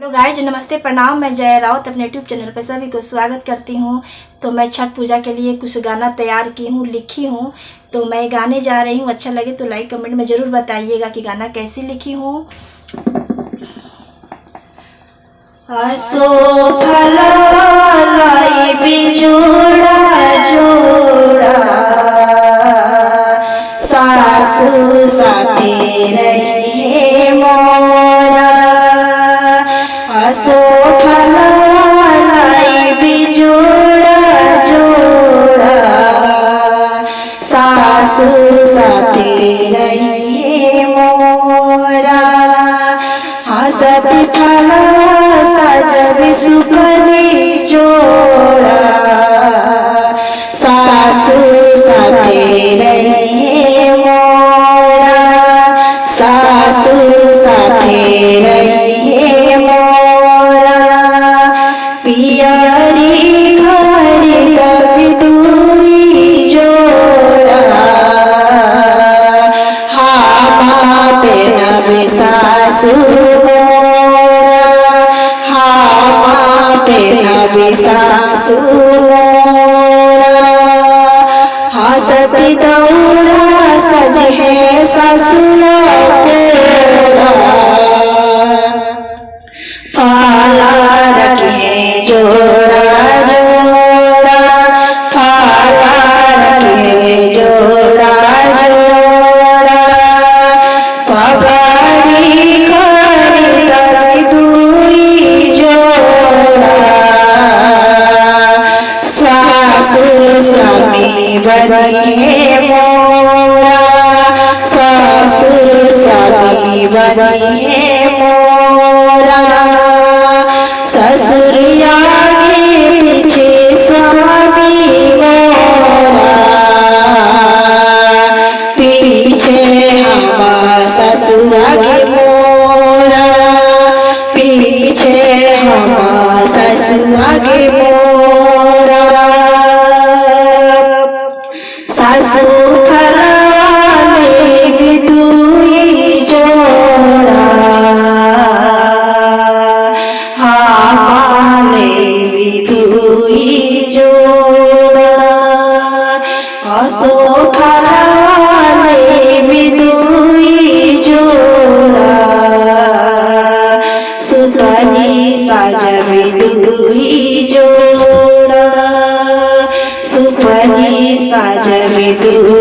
Hello guys, नमस्ते, प्रणाम। मैं जया राउत अपने यूट्यूब चैनल पर सभी को स्वागत करती हूँ। तो मैं छठ पूजा के लिए कुछ गाना तैयार की हूँ, लिखी हूँ। तो मैं गाने जा रही हूँ। अच्छा लगे तो लाइक कमेंट में ज़रूर बताइएगा कि गाना कैसी लिखी हूँ। असो फलाई बिजोड़ा जोड़ा, सासू साथे रहिए मोरा। असो फलाई बिजोड़ा जोड़ा, सासू साथे रहिए मोरा। हसत फला सजब सुपली जोड़ा, सासू साथे रहिए मोरा। सासू साथे रहिए मोरा। पियरी खरीद बिदुई जोड़ा, हामाते नबी सासू मोरा। हामाते नबी सासू मोरा। हसती दौरा सजे ससुरा कोरा, फाला रखे जोड़ा जोड़ा। फाला रखे जोड़ा जोड़ा। पगड़ी खरीद बिदुई जोड़ा, सासुर स्वामी बनिए मोरा। ससुर स्वामी बनिए मोरा। ससुर आगे पीछे स्वामी मोरा। पीछे हम ससुर आगे मोरा। पीछे हम ससुर आगे मोरा। सासू फलाले बिदुई जोड़ा, हामाले बिदुई जोड़ा। असो फलाले बिदुई जोड़ा, सुतली साज बिदुई जोड़ा। सुपली साज बिदुई